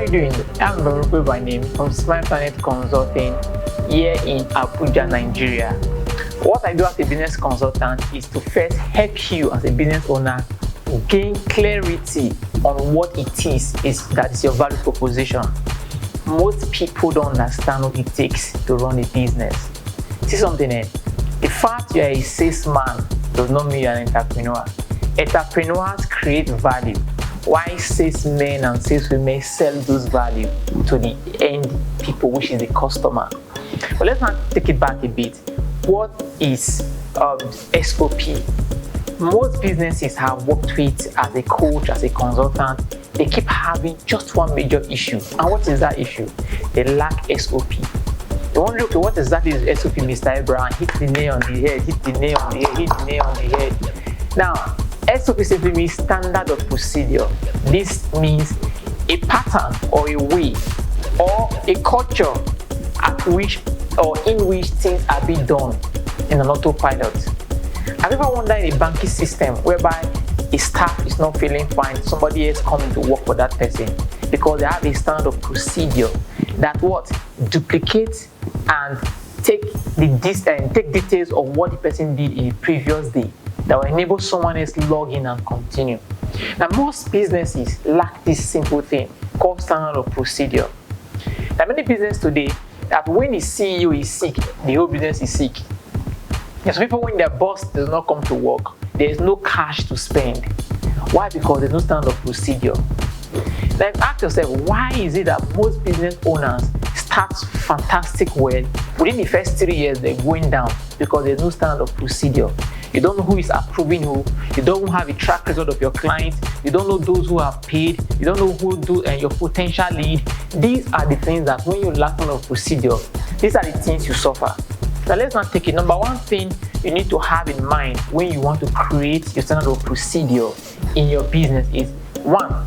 are you doing? I'm Baruku by name from Smile Planet Consulting here in Abuja, Nigeria. What I do as a business consultant is to first help you as a business owner gain clarity on what it is that is your value proposition. Most people don't understand what it takes to run a business. See something there? The fact you are a salesman does not mean you are an entrepreneur. Entrepreneurs create value, while salesmen and saleswomen sell those value to the end people, which is the customer. But let's not take it back a bit. What is SOP? Most businesses have worked with as a coach, as a consultant. They keep having just one major issue. And what is that issue? They lack SOP. They wonder, okay, what exactly is SOP, Mr. Abraham? Hit the nail on the head, hit the nail on the head, hit the nail on the head. Now, SOP simply means standard of procedure. This means a pattern or a way or a culture at which or in which things are being done in an autopilot. Have you ever wondered in a banking system whereby a staff is not feeling fine, somebody else coming to work for that person because they have a standard of procedure that what duplicates and take details of what the person did in the previous day that will enable someone else to log in and continue. Now, most businesses lack this simple thing called standard of procedure. There are many businesses today that when the CEO is sick, the whole business is sick. There's people when their boss does not come to work, there is no cash to spend. Why? Because there's no standard of procedure. Now, ask yourself, why is it that most business owners start fantastic well, within the first 3 years they're going down because there's no standard of procedure? You don't know who is approving who. You don't have a track record of your clients. You don't know those who have paid. You don't know who do your potential lead. These are the things that when you lack of procedure, these are the things you suffer. Now let's not take it. Number one thing you need to have in mind when you want to create your standard of procedure in your business is one,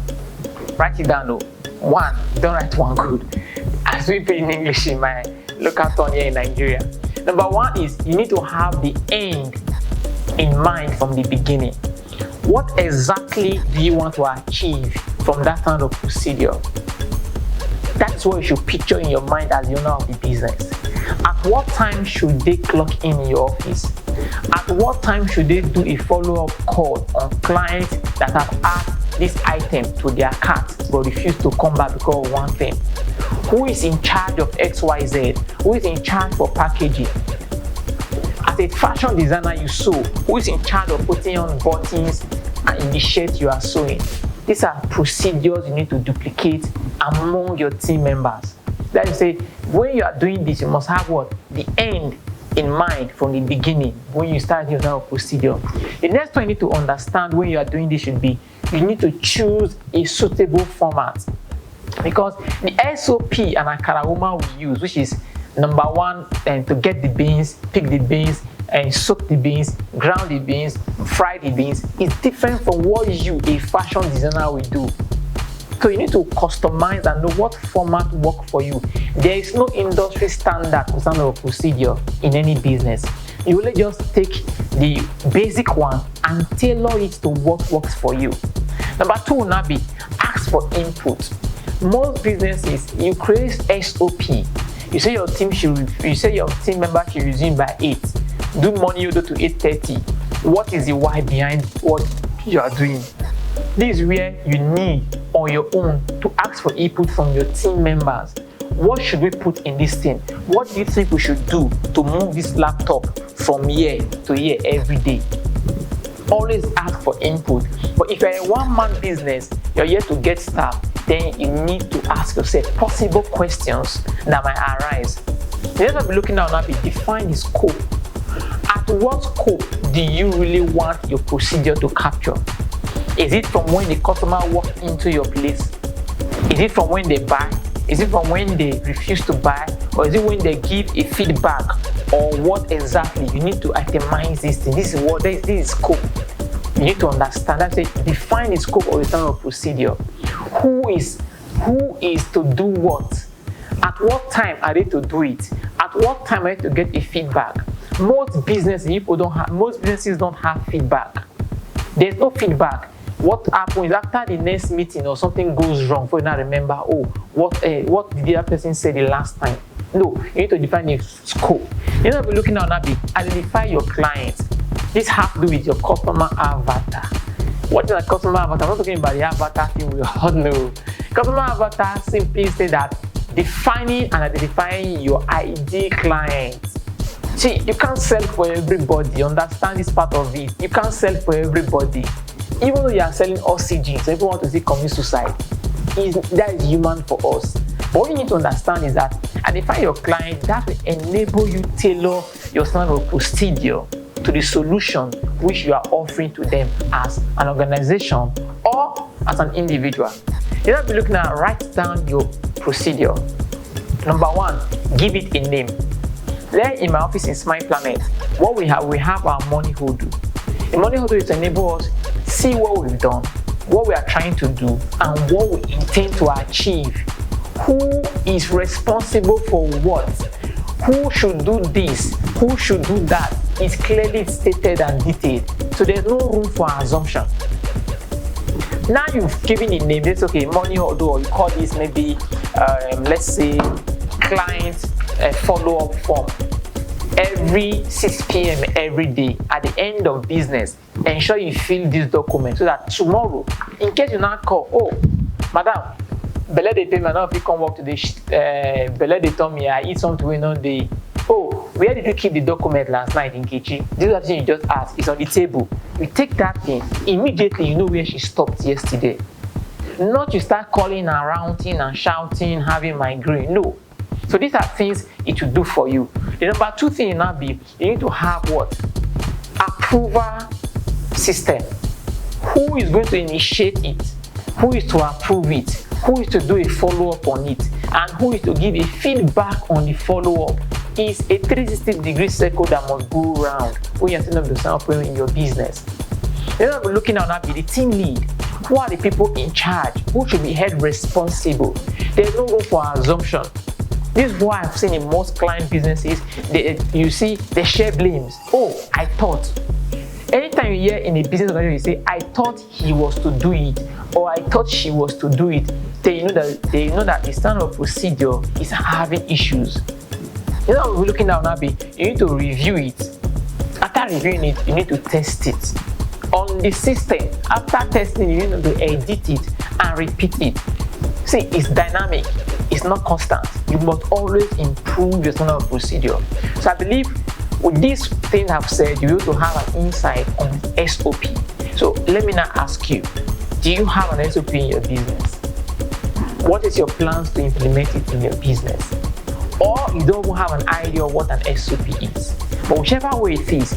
write it down. One, don't write one good. As we put in English in my local town here in Nigeria. Number one is you need to have the end in mind from the beginning. What exactly do you want to achieve from that kind of procedure? That's what you should picture in your mind as the owner of the business. At what time should they clock in your office? At what time should they do a follow-up call on clients that have asked this item to their cart but refuse to come back because of one thing? Who is in charge of XYZ? Who is in charge for packaging? As a fashion designer you sew, who is in charge of putting on buttons and in the shirt you are sewing? These are procedures you need to duplicate among your team members. That is, say, when you are doing this, you must have what? The end in mind from the beginning when you start your kind of procedure. The next one you need to understand when you are doing this should be you need to choose a suitable format. Because the SOP and Akara woman we use, which is number one, to get the beans, pick the beans, and soak the beans, ground the beans, fry the beans, is different from what you, a fashion designer, will do. So you need to customize and know what format works for you. There is no industry standard or standard of procedure in any business. You will just take the basic one and tailor it to what works for you. Number two will now be ask for input. Most businesses, you create SOP. You say your team member should resume by 8. Do morning order to 8:30. What is the why behind what you are doing? This is where you need on your own to ask for input from your team members. What should we put in this thing? What do you think we should do to move this laptop from here to here every day? Always ask for input. But if you're a one-man business, you're here to get staff, then you need to ask yourself possible questions that might arise. The next one we'll be looking at now be define the scope. At what scope do you really want your procedure to capture? Is it from when the customer walks into your place? Is it from when they buy? Is it from when they refuse to buy? Or is it when they give a feedback? Or what exactly? You need to itemize this thing. This is scope. You need to understand. That's it. Define the scope of the standard of procedure. Who is to do what? At what time are they to do it? At what time are they to get a feedback? Most businesses don't have feedback. There's no feedback. What happens after the next meeting or something goes wrong for you now remember, oh, what did the other person say the last time? No, you need to define a scope. You know, be looking at now, identify your clients. This has to do with your customer avatar. What is a customer avatar? I'm not talking about the avatar thing we all know. Customer avatar simply say that defining and identifying your ideal clients. See, you can't sell for everybody. Understand this part of it. You can't sell for everybody. Even though you are selling oxygen, so people want to see commit suicide. That is human for us. But what you need to understand is that identify your client. That will enable you tailor your standard of procedure to the solution which you are offering to them as an organization or as an individual. You have to be looking at write down your procedure. Number one, give it a name. There in my office in Smile Planet, what we have our money hoodoo. The money hoodoo is to enable us see what we've done, what we are trying to do, and what we intend to achieve. Who is responsible for what? Who should do this? Who should do that? It's clearly stated and detailed. So there's no room for assumption. Now you've given a name. That's okay, money hoodoo, or you call this maybe, let's say, client follow-up form. Every 6 p.m. every day at the end of business, ensure you fill this document so that tomorrow, in case you not call, oh, madam, belle they pay me, now if you come work today, belle they tell me I eat something we know day. Oh, where did you keep the document last night in Kichi? This is the thing you just asked. It's on the table. You take that thing, immediately you know where she stopped yesterday. Not you start calling and ranting and shouting, having migraine. No. So these are things it will do for you. The number two thing now be, you need to have what? Approval system. Who is going to initiate it? Who is to approve it? Who is to do a follow-up on it? And who is to give a feedback on the follow-up? It's a 360-degree circle that must go around when you're setting up the sample in your business. Then I'll be looking at now be the team lead. Who are the people in charge? Who should be held responsible? There's no room for assumption. This is why I've seen in most client businesses, you see, they share blames. Oh, I thought. Anytime you hear in a business organization, you say, I thought he was to do it, or I thought she was to do it, they know that the standard of procedure is having issues. You know, we're looking at now, you need to review it. After reviewing it, you need to test it. On the system, after testing, you need to edit it and repeat it. See, it's dynamic, it's not constant. You must always improve your standard of procedure. So I believe with these things I've said, you need to have an insight on SOP. So let me now ask you, do you have an SOP in your business? What is your plans to implement it in your business? Or you don't even have an idea of what an SOP is. But whichever way it is,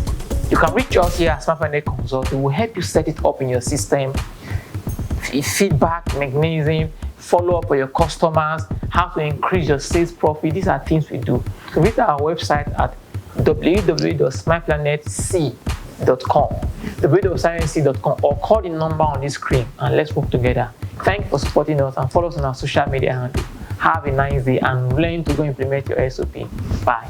you can reach us here at Smart Planet Consult. We will help you set it up in your system, feedback mechanism, follow up with your customers, how to increase your sales profit. These are things we do. So visit our website at www.smartplanetc.com or call the number on the screen and let's work together. Thank you for supporting us and follow us on our social media handle. Have a nice day and learn to go implement your SOP. Bye.